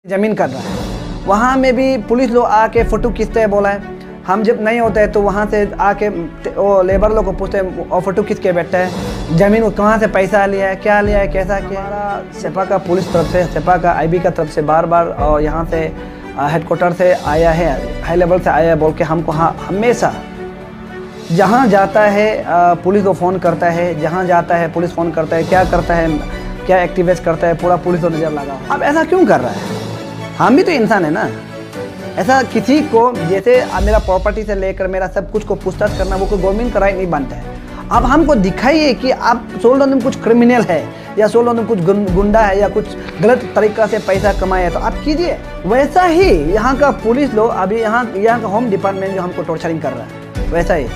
जमीन कर रहा है। वहाँ में भी पुलिस लोग आके फ़ोटो खींचते हैं, बोला है हम जब नहीं होते हैं तो वहाँ से आके वो लेबर लोग को पूछते हैं और फ़ोटो खींच के बैठते हैं, ज़मीन को कहाँ से पैसा लिया है, क्या लिया है, कैसा किया। हमारा सेपा का पुलिस तरफ से, सेपा का आईबी का तरफ से बार बार और यहाँ से हेडक्वार्टर से आया है, हाई लेवल से आया है बोल के हमको हमेशा जहाँ जाता है पुलिस को फ़ोन करता है, जहाँ जाता है पुलिस फ़ोन करता है, क्या करता है, क्या एक्टिवेट करता है, पूरा पुलिस को नज़र लगा। अब ऐसा क्यों कर रहा है? हम भी तो इंसान है ना। ऐसा किसी को जैसे मेरा प्रॉपर्टी से लेकर मेरा सब कुछ को पूछताछ करना वो कोई गवर्नमेंट का राइट नहीं बनता है। अब हमको दिखाइए कि आप सोल्ड तुम कुछ क्रिमिनल है या सोल्ड तुम कुछ गुंडा है या कुछ गलत तरीका से पैसा कमाए है तो आप कीजिए। वैसा ही यहाँ का पुलिस लोग अभी यहाँ का होम डिपार्टमेंट जो हमको टॉर्चरिंग कर रहा है, वैसा ही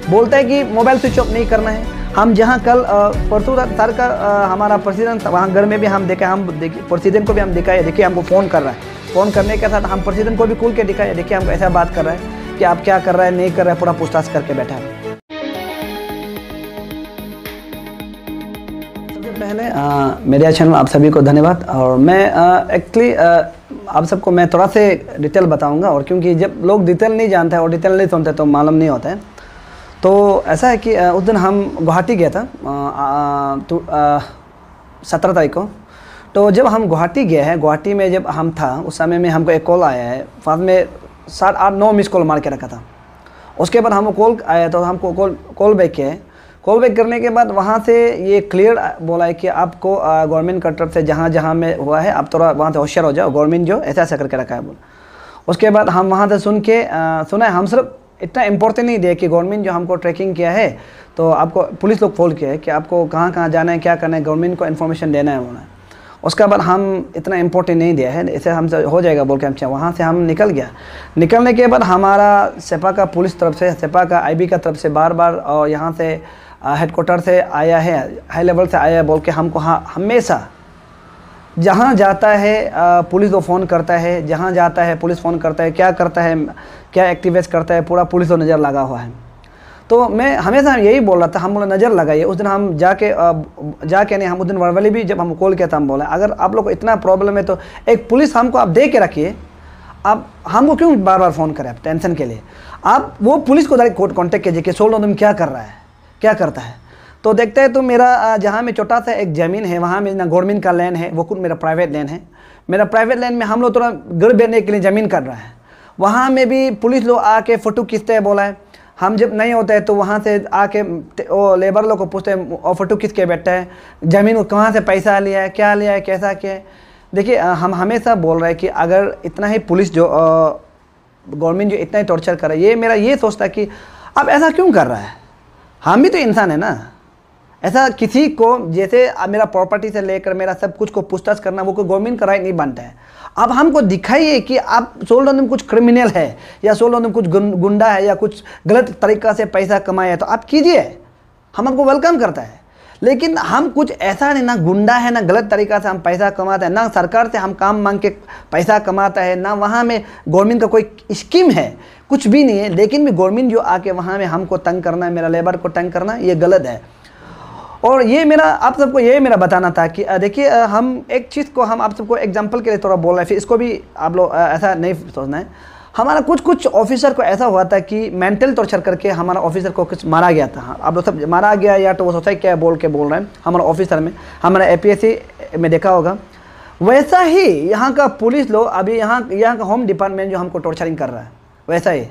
बोलता है कि मोबाइल स्विच ऑफ नहीं करना है। हम जहाँ कल परसों सर का हमारा प्रेसिडेंट वहाँ घर में भी हम देखा, हम देखिए प्रेसिडेंट को भी हम दिखाए, देखिए हमको फ़ोन कर रहा है। फ़ोन करने के साथ हम प्रेसिडेंट को भी खोल के दिखाए, देखिए हमको ऐसा बात कर रहा है कि आप क्या कर रहा है, नहीं कर रहा है, पूरा पूछताछ करके बैठा है। सबसे पहले मेरे चैनल आप सभी को धन्यवाद। और मैं एक्चुअली आप सबको मैं थोड़ा से डिटेल बताऊंगा, और क्योंकि जब लोग डिटेल नहीं जानते हैं और डिटेल नहीं सुनते तो मालूम नहीं होता है। तो ऐसा है कि उस दिन हम गुवाहाटी गया था 17 तारीख को। तो जब हम गुवाहाटी गए हैं, गुवाहाटी में जब हम था उस समय में हमको एक कॉल आया है, बाद में 7, 8, 9 मिस कॉल मार के रखा था। उसके बाद हमको कॉल आया तो हमको कॉल बैक किया है। कॉल बैक करने के बाद वहाँ से ये क्लियर बोला है कि आपको गवर्नमेंट की तरफ से जहाँ जहाँ में हुआ है आप थोड़ा वहाँ से होशियार हो जाओ, गवर्नमेंट जो ऐसा ऐसा करके रखा है बोला। उसके बाद हम वहाँ से सुना है, हम सिर्फ इतना इम्पोर्टेंट नहीं दिया कि गवर्नमेंट जो हमको ट्रैकिंग किया है तो आपको पुलिस लोग फोन किया है कि आपको कहाँ कहाँ जाना है, क्या करना है, गवर्नमेंट को इन्फॉर्मेशन देना है बोला। उसके बाद हम इतना इम्पोर्टेंट नहीं दिया है, इसे हमसे हो जाएगा बोल के हम वहाँ से हम निकल गया। निकलने के बाद हमारा सेपा का पुलिस तरफ से, सेपा का आईबी का तरफ से बार बार और यहाँ से हेडक्वार्टर से आया है, हाई लेवल से आया है बोल के हमको हमेशा जहाँ जाता है पुलिस को फ़ोन करता है, जहाँ जाता है पुलिस फ़ोन करता है, क्या करता है, क्या एक्टिवेट करता है, पूरा पुलिस को नज़र लगा हुआ है। तो मैं हमेशा यही बोल रहा था, हम बोला नज़र लगाइए। उस दिन हम जाके नहीं, हम उस दिन वर्बली भी जब हम कॉल किया था हम बोला अगर आप लोग को इतना प्रॉब्लम है तो एक पुलिस हमको आप दे के रखिए, आप हमको क्यों बार बार फ़ोन करें आप टेंशन के लिए। आप वो पुलिस को डायरेक्ट कॉन्टेक्ट कीजिए कि सोल्ड तुम क्या कर रहा है, क्या करता है। तो देखते हैं तो मेरा जहाँ में छोटा सा एक ज़मीन है वहाँ में ना गवर्नमेंट का लैंड है, वो कुछ मेरा प्राइवेट लैंड है। मेरा प्राइवेट लैंड में हम लोग थोड़ा घर बेचने के लिए ज़मीन कर रहा है। वहाँ में भी पुलिस लोग आके फ़ोटो खींचते हैं, बोला है हम जब नहीं होते हैं तो वहाँ से आके वो लेबर लोग को पूछते हैं और फ़ोटो खींच के बैठते हैं, ज़मीन को कहाँ से पैसा लिया है, क्या लिया है, कैसा किया है। देखिए हम हमेशा बोल रहे हैं कि अगर इतना ही पुलिस जो गवर्नमेंट जो इतना ही टॉर्चर कर रहा है, ये मेरा ये सोचता है कि अब ऐसा क्यों कर रहा है। हम भी तो इंसान है ना। ऐसा किसी को जैसे मेरा प्रॉपर्टी से लेकर मेरा सब कुछ को पूछताछ करना वो कोई गवर्नमेंट का राइट नहीं बनता है। अब हमको दिखाइए कि आप सोल्ड तुम कुछ क्रिमिनल है या सोल्ड तुम कुछ गुंडा है या कुछ गलत तरीका से पैसा कमाए है तो आप कीजिए, हम आपको वेलकम करता है। लेकिन हम कुछ ऐसा नहीं, ना गुंडा है, ना गलत तरीका से हम पैसा कमाते हैं, ना सरकार से हम काम मांग के पैसा कमाता है, ना वहाँ में गवर्नमेंट का कोई स्कीम है, कुछ भी नहीं है। लेकिन भी गवर्नमेंट जो आके वहाँ में हमको तंग करना है, मेरा लेबर को तंग करना, ये गलत है। और ये मेरा आप सबको ये मेरा बताना था कि देखिए हम एक चीज़ को हम आप सबको एग्जांपल के लिए थोड़ा बोल रहे हैं, फिर इसको भी आप लोग ऐसा नहीं सोचना है। हमारा कुछ ऑफिसर को ऐसा हुआ था कि मेंटल टॉर्चर करके हमारा ऑफिसर को कुछ मारा गया था। आप लोग सब मारा गया या तो वो सोचा क्या बोल रहे हैं हमारा ऑफिसर में, हमारा APSC में देखा होगा। वैसा ही यहाँ का पुलिस लोग अभी यहाँ का होम डिपार्टमेंट जो हमको टॉर्चरिंग कर रहा है, वैसा ही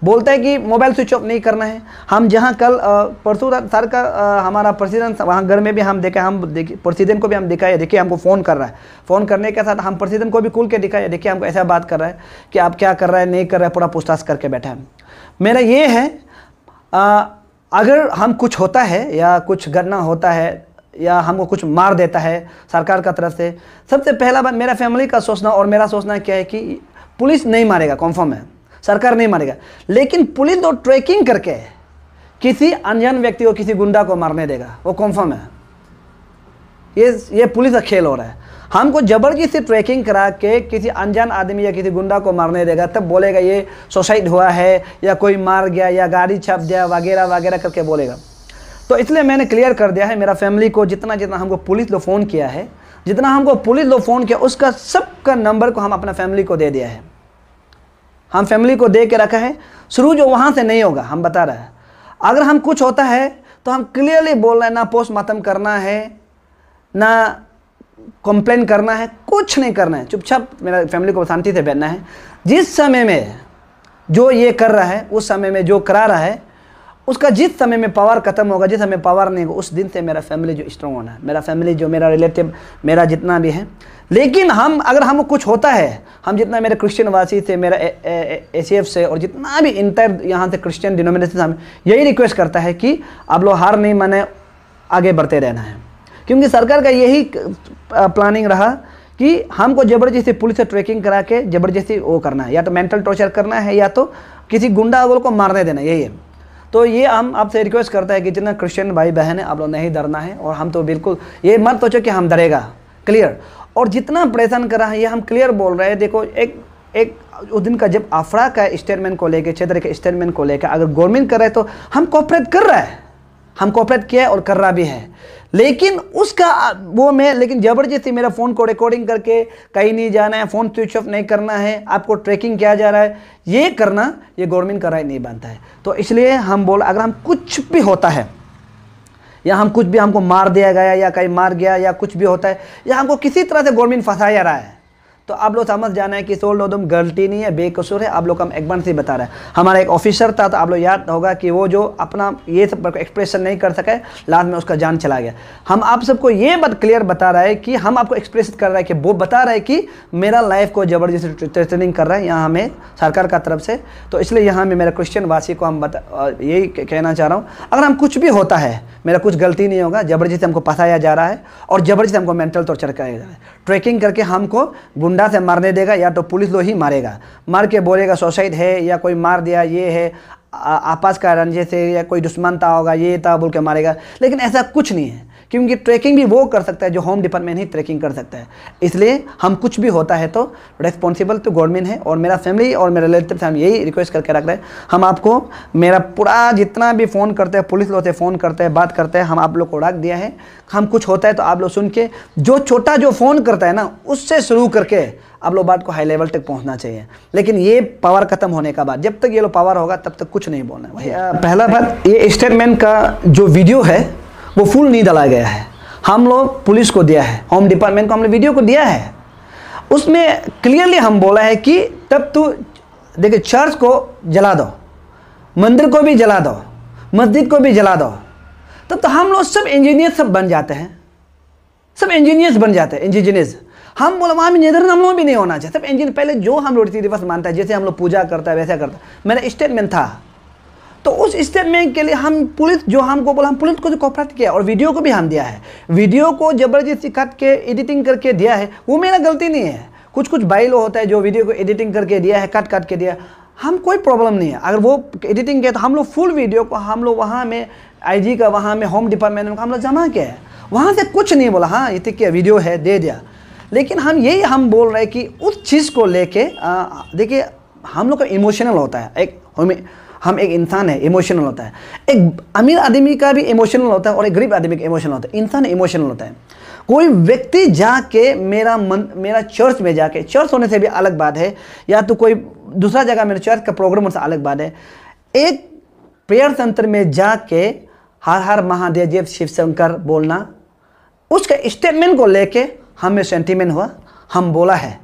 बोलता है कि मोबाइल स्विच ऑफ नहीं करना है। हम जहाँ कल परसों सर का हमारा प्रेसिडेंट वहाँ घर में भी हम देखा, हम देखिए प्रेसिडेंट को भी हम दिखाए, देखिए हमको फ़ोन कर रहा है। फ़ोन करने के साथ हम प्रेसिडेंट को भी खोल के दिखाए, देखिए हमको ऐसा बात कर रहा है कि आप क्या कर रहा है, नहीं कर रहा है, पूरा पूछताछ करके बैठा है। मेरा ये है अगर हम कुछ होता है या कुछ घटना होता है या हमको कुछ मार देता है सरकार का तरफ से, सबसे पहला बात मेरा फैमिली का सोचना और मेरा सोचना क्या है कि पुलिस नहीं मारेगा, कन्फर्म है, सरकार नहीं मारेगा। लेकिन पुलिस तो ट्रैकिंग करके किसी अनजान व्यक्ति को, किसी गुंडा को मारने देगा, वो कन्फर्म है। ये पुलिस का खेल हो रहा है। हमको जबरदस्ती ट्रैकिंग करा के किसी अनजान आदमी या किसी गुंडा को मारने देगा, तब बोलेगा ये सुसाइड हुआ है या कोई मार गया या गाड़ी छप गया वगैरह वगैरह करके बोलेगा। तो इसलिए मैंने क्लियर कर दिया है मेरा फैमिली को, जितना हमको पुलिस को फ़ोन किया है जितना हमको पुलिस लोग फ़ोन किया उसका सबका नंबर को हम अपना फैमिली को दे दिया है। हम फैमिली को दे के रखा है, शुरू जो वहाँ से नहीं होगा, हम बता रहे हैं। अगर हम कुछ होता है तो हम क्लियरली बोल रहे हैं, ना पोस्टमार्टम करना है, ना कंप्लेन करना है, कुछ नहीं करना है, चुपचाप मेरा फैमिली को शांति से बैठना है। जिस समय में जो ये कर रहा है, उस समय में जो करा रहा है, उसका जिस समय में पावर खत्म होगा, जिस समय पावर नहीं होगा, उस दिन से मेरा फैमिली जो स्ट्रॉन्ग होना है, मेरा फैमिली जो मेरा रिलेटिव, मेरा जितना भी है। लेकिन हम अगर हमको कुछ होता है, हम जितना मेरे क्रिश्चियन वासी से, मेरा ACF से और जितना भी इंटर यहाँ से क्रिश्चियन डिनोमिनेशन, हम यही रिक्वेस्ट करता है कि आप लोग हार नहीं माने, आगे बढ़ते रहना है। क्योंकि सरकार का यही प्लानिंग रहा कि हमको ज़बरदस्ती पुलिस से ट्रैकिंग करा के ज़बरदस्ती वो करना है, या तो मेंटल टॉर्चर करना है या तो किसी गुंडा अगल को मारने देना, यही है। तो ये हम आपसे रिक्वेस्ट करते हैं कि जितना क्रिश्चियन भाई बहन है, आप लोग नहीं डरना है। और हम तो बिल्कुल ये मत सोचो कि हम डरेगा, क्लियर। और जितना परेशान कर रहा है ये हम क्लियर बोल रहे हैं। देखो एक उस दिन का जब अफरा का स्टेटमेंट को लेकर, क्षेत्र के स्टेटमेंट को लेकर अगर गवर्नमेंट कर रहा है तो हम कोऑपरेट कर रहा है, हम कोऑपरेट किया है और कर रहा भी है। लेकिन उसका वो में लेकिन ज़बरदस्ती मेरा फ़ोन को रिकॉर्डिंग करके कहीं नहीं जाना है, फ़ोन स्विच ऑफ नहीं करना है, आपको ट्रैकिंग किया जा रहा है, ये करना ये गवर्नमेंट का राय नहीं बनता है। तो इसलिए हम बोल, अगर हम कुछ भी होता है या हम कुछ भी हमको मार दिया गया या कहीं मार गया या कुछ भी होता है या हमको किसी तरह से गवर्नमेंट फंसाया रहा है, तो आप लोग समझ जाना है कि सोल्डोदम गलती नहीं है, बेकसूर है। आप लोग हम एक बार से बता रहे हैं। हमारा एक ऑफिसर था, तो आप लोग याद होगा कि वो जो अपना ये सब एक्सप्रेशन नहीं कर सके, लास्ट में उसका जान चला गया। हम आप सबको ये बात क्लियर बता रहा है कि हम आपको एक्सप्रेस कर रहा है कि वो बता रहा है कि मेरा लाइफ को ज़बरदस्ती थ्रेटनिंग कर रहा है यहाँ हमें सरकार का तरफ से। तो इसलिए यहाँ में मेरा क्रिश्चियन वासी को हम यही कहना चाह रहा हूँ, अगर हम कुछ भी होता है, मेरा कुछ गलती नहीं होगा, ज़बरदस्ती हमको फंसाया जा रहा है और ज़बरदस्ती हमको मेंटल टॉर्चर कराया जा रहा है, ट्रैकिंग करके हमको गुंडा से मारने देगा या तो पुलिस लोग ही मारेगा, मार के बोलेगा सुसाइड है या कोई मार दिया, ये है आपस का रंजे से या कोई दुश्मन था होगा, ये था बोल के मारेगा। लेकिन ऐसा कुछ नहीं है, क्योंकि ट्रैकिंग भी वो कर सकता है जो होम डिपार्टमेंट ही ट्रैकिंग कर सकता है। इसलिए हम कुछ भी होता है तो रिस्पॉन्सिबल तो गवर्नमेंट है और मेरा फैमिली और मेरे रिलेटिव से हम यही रिक्वेस्ट करके रख रहे हैं। हम आपको मेरा पूरा जितना भी फ़ोन करते हैं, पुलिस लोग से फ़ोन करते हैं, बात करते हैं, हम आप लोग को रख दिया है। हम कुछ होता है तो आप लोग सुन के, जो छोटा जो फ़ोन करता है ना, उससे शुरू करके आप लोग बात को हाई लेवल तक पहुंचना चाहिए। लेकिन ये पावर खत्म होने का बाद, जब तक ये लो पावर होगा तब तक कुछ नहीं बोलना है। पहला बात, ये स्टेटमेंट का जो वीडियो है वो फुल नहीं डाला गया है। हम लोग पुलिस को दिया है, होम डिपार्टमेंट को हमने वीडियो को दिया है। उसमें क्लियरली हम बोला है कि तब तो देखिए, चर्च को जला दो, मंदिर को भी जला दो, मस्जिद को भी जला दो, तब तो हम लोग सब इंजीनियर सब बन जाते हैं, सब इंजीनियर्स बन जाते हैं, इंजीनियर्स। हम बोला वहाँ भी नेदर हम लोग भी नहीं होना चाहिए, सब इंजीनियर। पहले जो हम लोग रीति रिवाज मानता है, जैसे हम लोग पूजा करता है वैसा करता है, मेरा स्टेटमेंट था। तो उस स्टेटमेंट के लिए हम पुलिस जो हमको बोला, हम पुलिस को जो कोऑपरेट किया और वीडियो को भी हम दिया है। वीडियो को ज़बरदस्ती काट के एडिटिंग करके दिया है, वो मेरा गलती नहीं है। कुछ भाई लोग होता है जो वीडियो को एडिटिंग करके दिया है, काट के दिया, हम कोई प्रॉब्लम नहीं है। अगर वो एडिटिंग किया तो हम लोग फुल वीडियो को हम लोग वहाँ में IG का, वहाँ में होम डिपार्टमेंट में हम लोग जमा किया है, वहाँ से कुछ नहीं बोला, हाँ ये क्या वीडियो है दे दिया। लेकिन हम यही हम बोल रहे हैं कि उस चीज़ को लेके देखिए, हम लोग का इमोशनल होता है, हम एक इंसान है, इमोशनल होता है। एक अमीर आदमी का भी इमोशनल होता है और एक गरीब आदमी का इमोशनल होता है। इंसान इमोशनल होता है। कोई व्यक्ति जाके मेरा चर्च में जाके, चर्च होने से भी अलग बात है, या तो कोई दूसरा जगह मेरे चर्च का प्रोग्राम से अलग बात है, एक प्रेयर सेंटर में जाके हर हर महादेव जय शिव शंकर बोलना, उसका स्टेटमेंट को लेके हमें सेंटीमेंट हुआ, हम बोला है।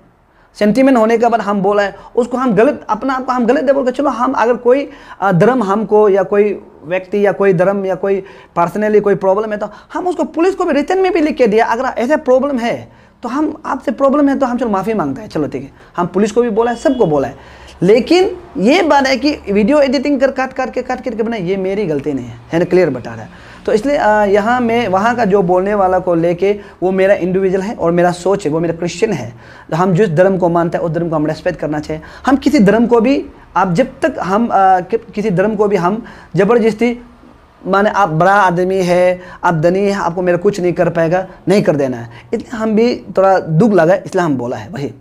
सेंटीमेंट होने के बाद हम बोला है, उसको हम गलत, अपना आपको हम गलत दे बोल के चलो, हम अगर कोई धर्म हमको या कोई व्यक्ति या कोई धर्म या कोई पर्सनली कोई प्रॉब्लम है तो हम उसको पुलिस को भी रिटर्न में भी लिख के दिया, अगर ऐसा प्रॉब्लम है तो हम आपसे प्रॉब्लम है तो हम चलो माफ़ी मांगते हैं, चलो ठीक है। हम पुलिस को भी बोला है, सबको बोला है। लेकिन ये बात है कि वीडियो एडिटिंग कर काट करके बनाए, ये मेरी गलती नहीं है ना, क्लियर बता रहा है। तो इसलिए यहाँ में वहाँ का जो बोलने वाला को लेके वो मेरा इंडिविजुअल है और मेरा सोच है, वो मेरा क्रिश्चियन है। हम जिस धर्म को मानते हैं उस धर्म को हम रेस्पेक्ट करना चाहिए। हम किसी धर्म को भी, आप जब तक हम किसी धर्म को भी हम ज़बरदस्ती माने आप बड़ा आदमी है, आप धनी है, आपको मेरा कुछ नहीं कर पाएगा, नहीं कर देना है। इसलिए हम भी थोड़ा दुख लगा, इसलिए हम बोला है वही।